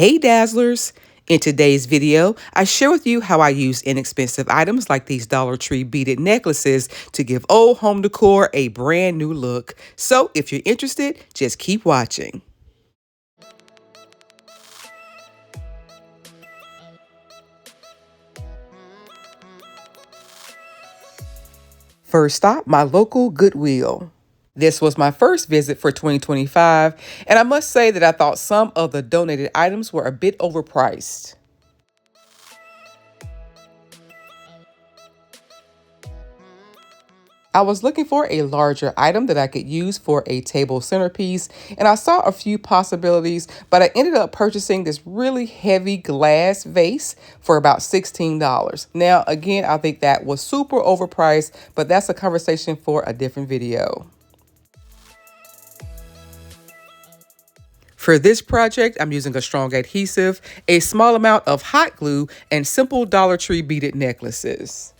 Hey Dazzlers! In today's video, I share with you how I use inexpensive items like these Dollar Tree beaded necklaces to give old home decor a brand new look. So if you're interested, just keep watching. First stop, my local Goodwill. This was my first visit for 2025, and I must say that I thought some of the donated items were a bit overpriced. I was looking for a larger item that I could use for a table centerpiece, and I saw a few possibilities, but I ended up purchasing this really heavy glass vase for about $16. Now, again, I think that was super overpriced, but that's a conversation for a different video. For this project, I'm using a strong adhesive, a small amount of hot glue, and simple Dollar Tree beaded necklaces.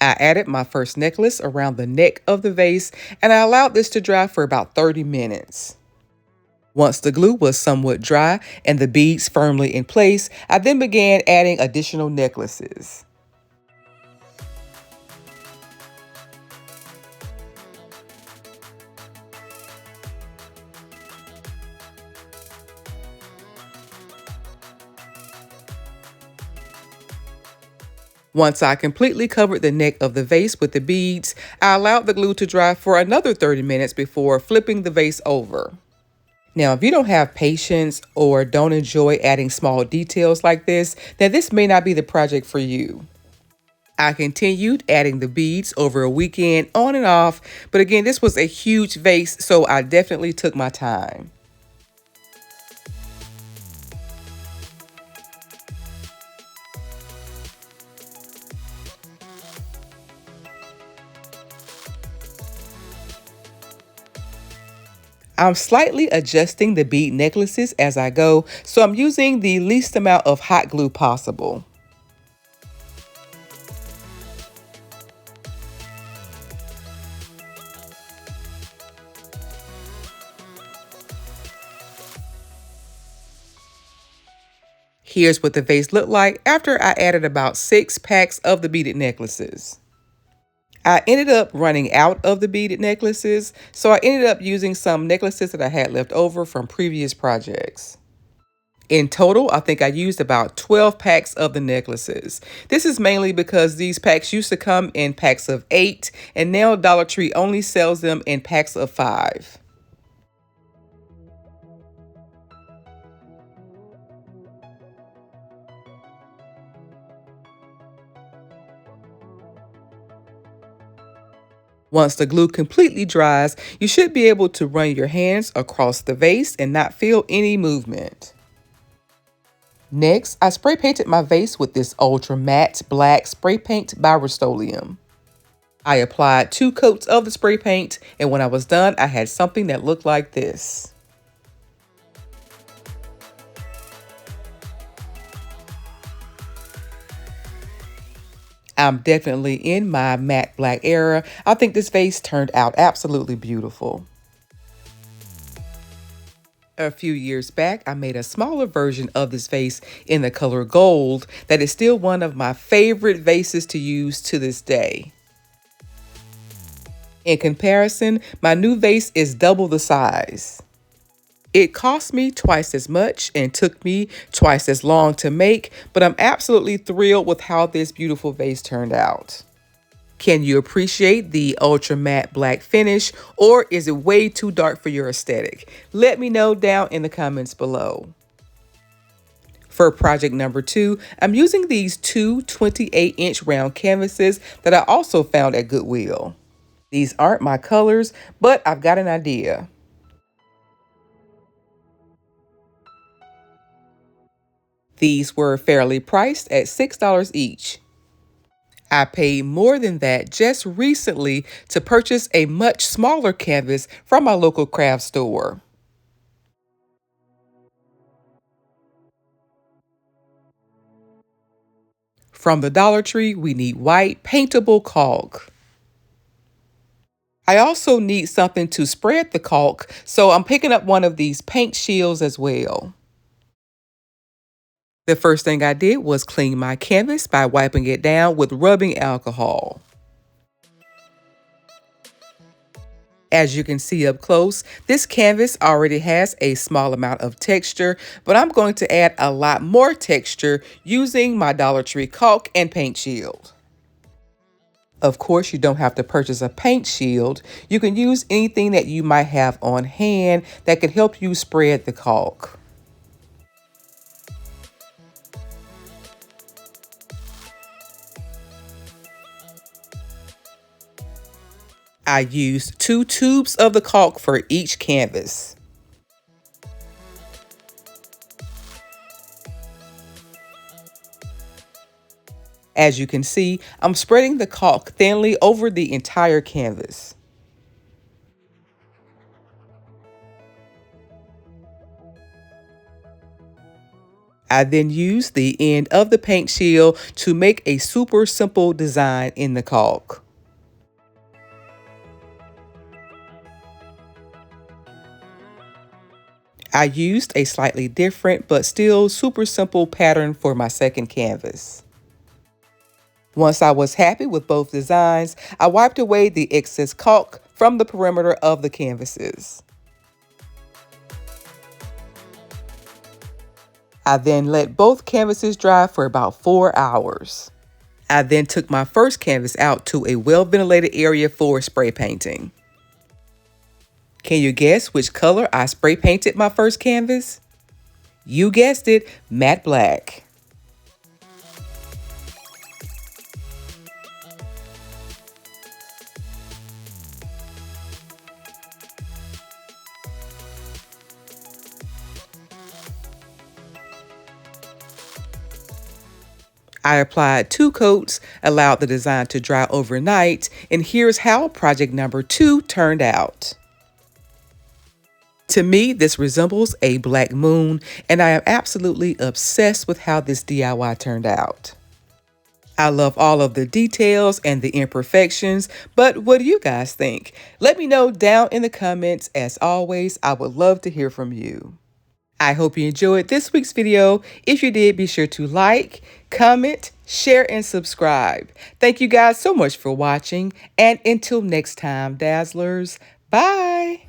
I added my first necklace around the neck of the vase, and I allowed this to dry for about 30 minutes. Once the glue was somewhat dry and the beads firmly in place, I then began adding additional necklaces. Once I completely covered the neck of the vase with the beads, I allowed the glue to dry for another 30 minutes before flipping the vase over. Now, if you don't have patience or don't enjoy adding small details like this, then this may not be the project for you. I continued adding the beads over a weekend on and off, but again, this was a huge vase, so I definitely took my time. I'm slightly adjusting the bead necklaces as I go, so I'm using the least amount of hot glue possible. Here's what the vase looked like after I added about 6 packs of the beaded necklaces. I ended up running out of the beaded necklaces, so I ended up using some necklaces that I had left over from previous projects. In total, I think I used about 12 packs of the necklaces. This is mainly because these packs used to come in packs of 8, and now Dollar Tree only sells them in packs of 5. Once the glue completely dries, you should be able to run your hands across the vase and not feel any movement. Next, I spray painted my vase with this ultra matte black spray paint by Rust-Oleum. I applied 2 coats of the spray paint, and when I was done, I had something that looked like this. I'm definitely in my matte black era. I think this vase turned out absolutely beautiful. A few years back, I made a smaller version of this vase in the color gold that is still one of my favorite vases to use to this day. In comparison, my new vase is double the size. It cost me twice as much and took me twice as long to make, but I'm absolutely thrilled with how this beautiful vase turned out. Can you appreciate the ultra matte black finish, or is it way too dark for your aesthetic? Let me know down in the comments below. For project number 2, I'm using these 2 28-inch round canvases that I also found at Goodwill. These aren't my colors, but I've got an idea. These were fairly priced at $6 each. I paid more than that just recently to purchase a much smaller canvas from my local craft store. From the Dollar Tree, we need white paintable caulk. I also need something to spread the caulk, so I'm picking up one of these paint shields as well. The first thing I did was clean my canvas by wiping it down with rubbing alcohol. As you can see up close, this canvas already has a small amount of texture, but I'm going to add a lot more texture using my Dollar Tree caulk and paint shield. Of course, you don't have to purchase a paint shield. You can use anything that you might have on hand that can help you spread the caulk. I used 2 tubes of the caulk for each canvas. As you can see, I'm spreading the caulk thinly over the entire canvas. I then used the end of the paint shield to make a super simple design in the caulk. I used a slightly different but still super simple pattern for my second canvas. Once I was happy with both designs, I wiped away the excess caulk from the perimeter of the canvases. I then let both canvases dry for about 4 hours. I then took my first canvas out to a well-ventilated area for spray painting. Can you guess which color I spray painted my first canvas? You guessed it, matte black. I applied 2 coats, allowed the design to dry overnight, and here's how project number 2 turned out. To me, this resembles a black moon, and I am absolutely obsessed with how this DIY turned out. I love all of the details and the imperfections, but what do you guys think? Let me know down in the comments. As always, I would love to hear from you. I hope you enjoyed this week's video. If you did, be sure to like, comment, share, and subscribe. Thank you guys so much for watching, and until next time, Dazzlers, bye!